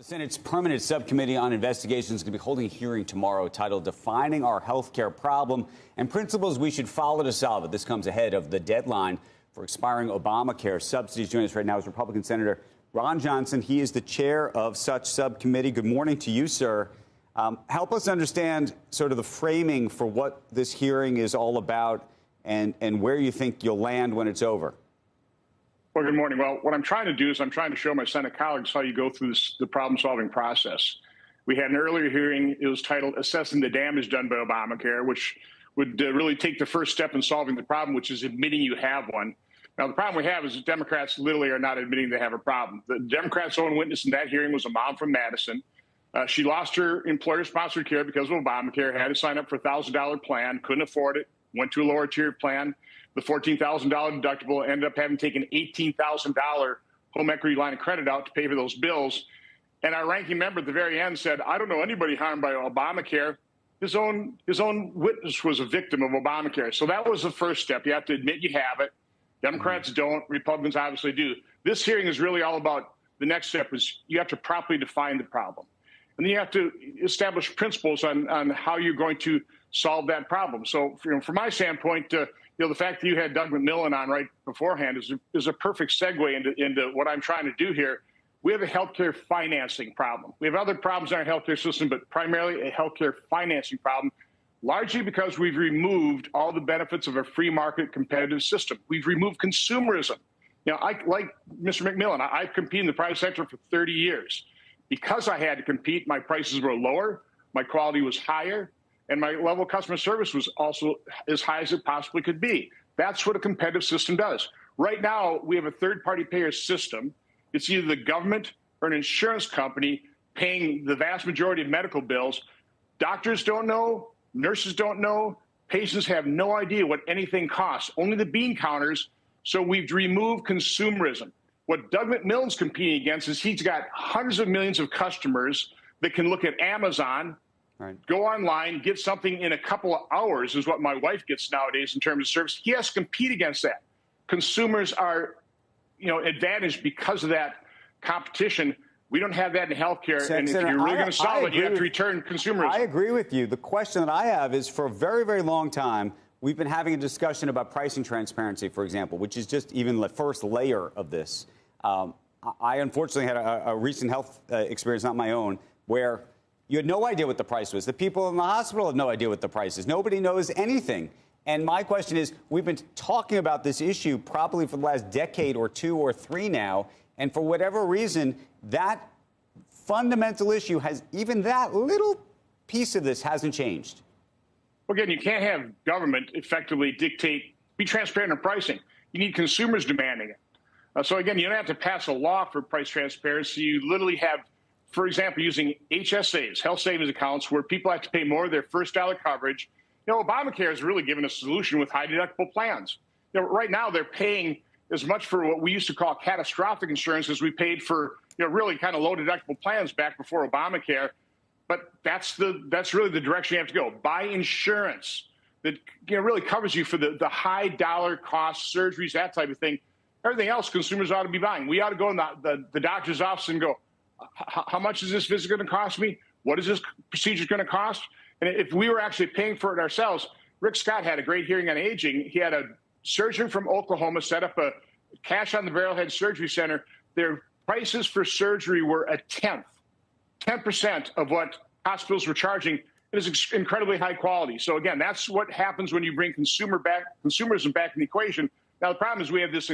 The Senate's Permanent Subcommittee on Investigations is going to be holding a hearing tomorrow titled Defining Our Healthcare Problem and Principles We Should Follow to Solve It. This comes ahead of the deadline for expiring Obamacare subsidies. Joining us right now is Republican Senator Ron Johnson. He is the chair of such subcommittee. Good morning to you, sir. Help us understand sort of the framing for what this hearing is all about and where you think you'll land when it's over. Well, good morning. Well, what I'm trying to do is I'm trying to show my Senate colleagues how you go through the problem-solving process. We had an earlier hearing. It was titled Assessing the Damage Done by Obamacare, which would really take the first step in solving the problem, which is admitting you have one. Now, the problem we have is that Democrats literally are not admitting they have a problem. The Democrats' own witness in that hearing was a mom from Madison. She lost her employer-sponsored care because of Obamacare, had to sign up for a $1,000 plan, couldn't afford it, went to a lower tier plan. The $14,000 deductible ended up having taken $18,000 home equity line of credit out to pay for those bills. And our ranking member at the very end said, I don't know anybody harmed by Obamacare. His own witness was a victim of Obamacare. So that was the first step. You have to admit you have it. Democrats don't. Republicans obviously do. This hearing is really all about the next step is you have to properly define the problem. And then you have to establish principles on how you're going to solve that problem. So, from my standpoint, the fact that you had Doug McMillan on right beforehand is a perfect segue into what I'm trying to do here. We have a healthcare financing problem. We have other problems in our healthcare system, but primarily a healthcare financing problem, largely because we've removed all the benefits of a free market competitive system. We've removed consumerism. Like Mr. McMillan, I've competed in the private sector for 30 years. Because I had to compete, my prices were lower, my quality was higher, and my level of customer service was also as high as it possibly could be. That's what a competitive system does. Right now, we have a third-party payer system. It's either the government or an insurance company paying the vast majority of medical bills. Doctors don't know, nurses don't know, patients have no idea what anything costs, only the bean counters. So we've removed consumerism. What Doug McMillan's competing against is he's got hundreds of millions of customers that can look at Amazon, right, go online, get something in a couple of hours is what my wife gets nowadays in terms of service. He has to compete against that. Consumers are, advantaged because of that competition. We don't have that in healthcare. And if you're really going to solve it, you have to return consumerism. I agree with you. The question that I have is for a very, very long time, we've been having a discussion about pricing transparency, for example, which is just even the first layer of this. I unfortunately had a recent health experience, not my own, where you had no idea what the price was. The people in the hospital have no idea what the price is. Nobody knows anything. And my question is, we've been talking about this issue probably for the last decade or two or three now, and for whatever reason, that fundamental issue has, even that little piece of this hasn't changed. Well, again, you can't have government effectively be transparent in pricing. You need consumers demanding it. So, again, you don't have to pass a law for price transparency. You literally have, for example, using HSAs, health savings accounts, where people have to pay more of their first dollar coverage. Obamacare has really given a solution with high deductible plans. Right now they're paying as much for what we used to call catastrophic insurance as we paid for, really kind of low deductible plans back before Obamacare. But that's really the direction you have to go. Buy insurance that really covers you for the high dollar cost surgeries, that type of thing. Everything else consumers ought to be buying. We ought to go in the doctor's office and go, how much is this visit going to cost me? What is this procedure going to cost? And if we were actually paying for it ourselves, Rick Scott had a great hearing on aging. He had a surgeon from Oklahoma set up a cash on the barrelhead surgery center. Their prices for surgery were a 10% of what hospitals were charging. It is incredibly high quality. So again, that's what happens when you bring consumerism back in the equation. Now, the problem is we have this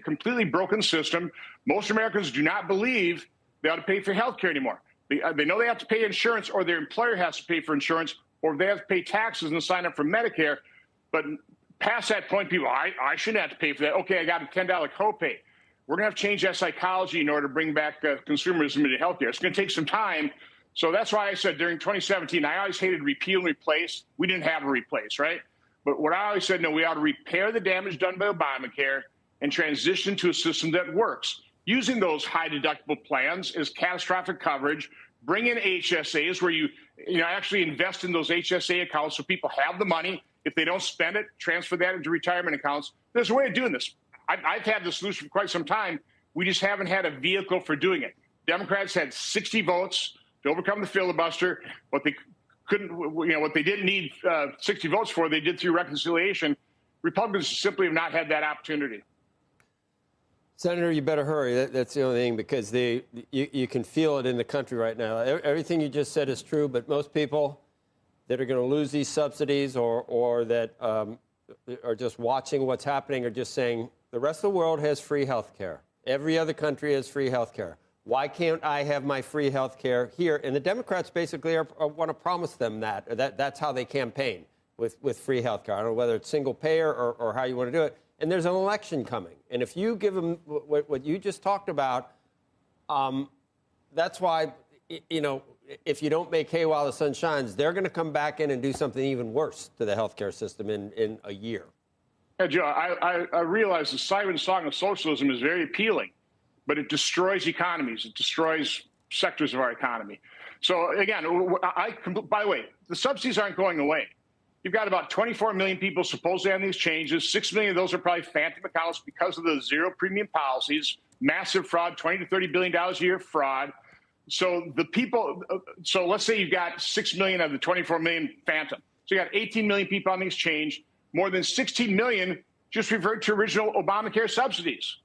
completely broken system. Most Americans do not believe they ought to pay for health care anymore. They know they have to pay insurance, or their employer has to pay for insurance, or they have to pay taxes and sign up for Medicare. But past that point, people, I shouldn't have to pay for that. Okay, I got a $10 copay. We're going to have to change that psychology in order to bring back consumerism into healthcare. It's going to take some time. So that's why I said during 2017, I always hated repeal and replace. We didn't have a replace, right? But what I always said, no, we ought to repair the damage done by Obamacare and transition to a system that works. Using those high deductible plans as catastrophic coverage, bring in HSAs where you actually invest in those HSA accounts so people have the money. If they don't spend it, transfer that into retirement accounts. There's a way of doing this. I've had the solution for quite some time. We just haven't had a vehicle for doing it. Democrats had 60 votes to overcome the filibuster. What they couldn't, what they didn't need 60 votes for, they did through reconciliation. Republicans simply have not had that opportunity. Senator, you better hurry. That's the only thing, because you can feel it in the country right now. Everything you just said is true, but most people that are going to lose these subsidies or that are just watching what's happening are just saying, the rest of the world has free health care. Every other country has free health care. Why can't I have my free health care here? And the Democrats basically want to promise them that. That's how they campaign with free health care. I don't know whether it's single payer or how you want to do it. And there's an election coming. And if you give them what you just talked about, that's why, if you don't make hay while the sun shines, they're going to come back in and do something even worse to the healthcare system in a year. Yeah, Joe, I realize the siren song of socialism is very appealing, but it destroys economies. It destroys sectors of our economy. So, again, by the way, the subsidies aren't going away. You've got about 24 million people supposedly on these changes. 6 million of those are probably phantom accounts because of the zero premium policies, massive fraud, $20 to $30 billion a year fraud. So so let's say you've got 6 million of the 24 million phantom. So you got 18 million people on these change. More than 16 million just revert to original Obamacare subsidies.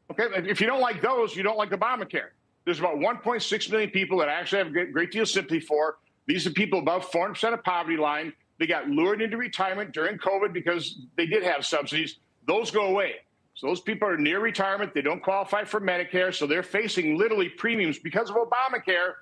Okay, if you don't like those, you don't like Obamacare. There's about 1.6 million people that I actually have a great deal of sympathy for. These are people above 400% of poverty line. They got lured into retirement during COVID because they did have subsidies. Those go away. So those people are near retirement. They don't qualify for Medicare. So they're facing literally premiums because of Obamacare,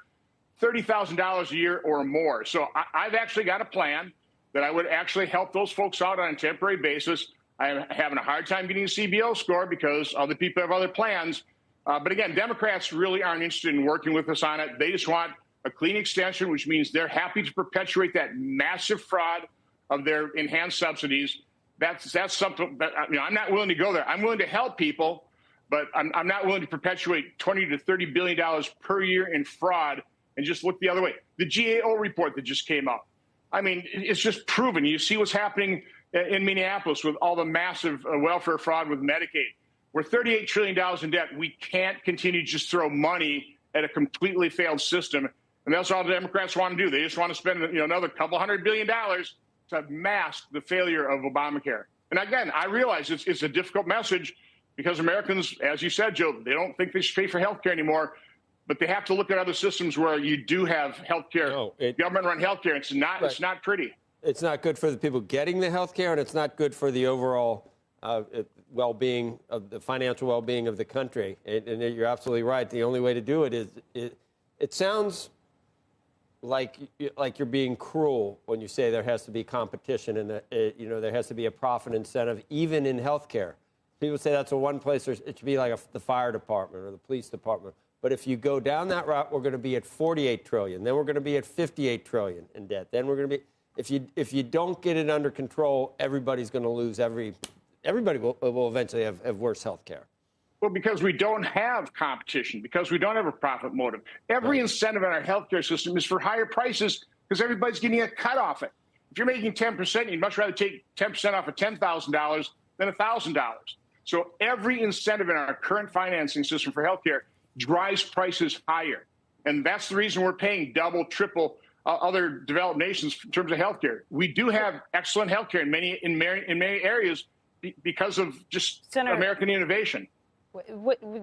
$30,000 a year or more. So I've actually got a plan that I would actually help those folks out on a temporary basis. I'm having a hard time getting a CBO score because other people have other plans. But again, Democrats really aren't interested in working with us on it. They just want a clean extension, which means they're happy to perpetuate that massive fraud of their enhanced subsidies. That's something that I'm not willing to go there. I'm willing to help people, but I'm not willing to perpetuate $20 to $30 billion per year in fraud and just look the other way. The GAO report that just came out, I mean, it's just proven. You see what's happening in Minneapolis with all the massive welfare fraud with Medicaid. We're $38 trillion in debt. We can't continue to just throw money at a completely failed system. And that's all the Democrats want to do. They just want to spend another couple $100 billion to mask the failure of Obamacare. And again, I realize it's a difficult message because Americans, as you said, Joe, they don't think they should pay for health care anymore. But they have to look at other systems where you do have health care, government-run health care. It's not pretty. It's not good for the people getting the health care, and it's not good for the overall well-being of the financial well-being of the country. And you're absolutely right. The only way to do it is it sounds like you're being cruel when you say there has to be competition and that there has to be a profit incentive even in healthcare. People say that's one place it should be like the fire department or the police department. But if you go down that route, we're going to be at 48 trillion. Then we're going to be at 58 trillion in debt. Then we're going to be if you don't get it under control, everybody's going to lose everybody will eventually have worse health care. Well, because we don't have competition, because we don't have a profit motive. Every incentive in our healthcare system is for higher prices because everybody's getting a cut off it. If you're making 10%, you'd much rather take 10% off of $10,000 than $1,000. So every incentive in our current financing system for healthcare drives prices higher. And that's the reason we're paying double, triple other developed nations in terms of healthcare. We do have excellent healthcare in many areas because of just American innovation.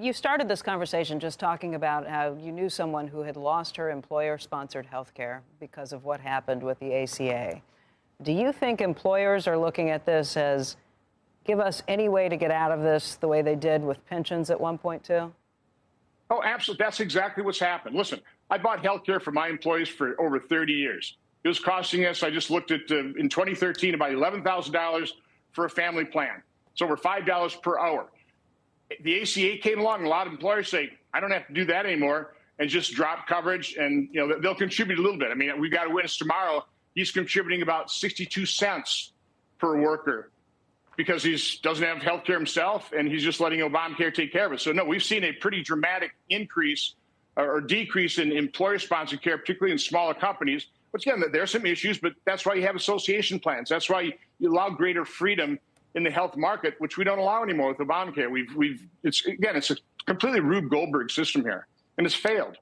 You started this conversation just talking about how you knew someone who had lost her employer-sponsored health care because of what happened with the ACA. Do you think employers are looking at this as give us any way to get out of this the way they did with pensions at one point, too? Oh, absolutely. That's exactly what's happened. Listen, I bought health care for my employees for over 30 years. It was costing us, I just looked at, in 2013, about $11,000 for a family plan. It's over $5 per hour. The ACA came along, and a lot of employers say, I don't have to do that anymore, and just drop coverage, and they'll contribute a little bit. I mean, we've got a witness tomorrow. He's contributing about 62 cents per worker because he doesn't have health care himself, and he's just letting Obamacare take care of it. So, no, we've seen a pretty dramatic increase or decrease in employer-sponsored care, particularly in smaller companies. But again, there are some issues, but that's why you have association plans. That's why you allow greater freedom in the health market, which we don't allow anymore with Obamacare. It's a completely Rube Goldberg system here. and it's failed.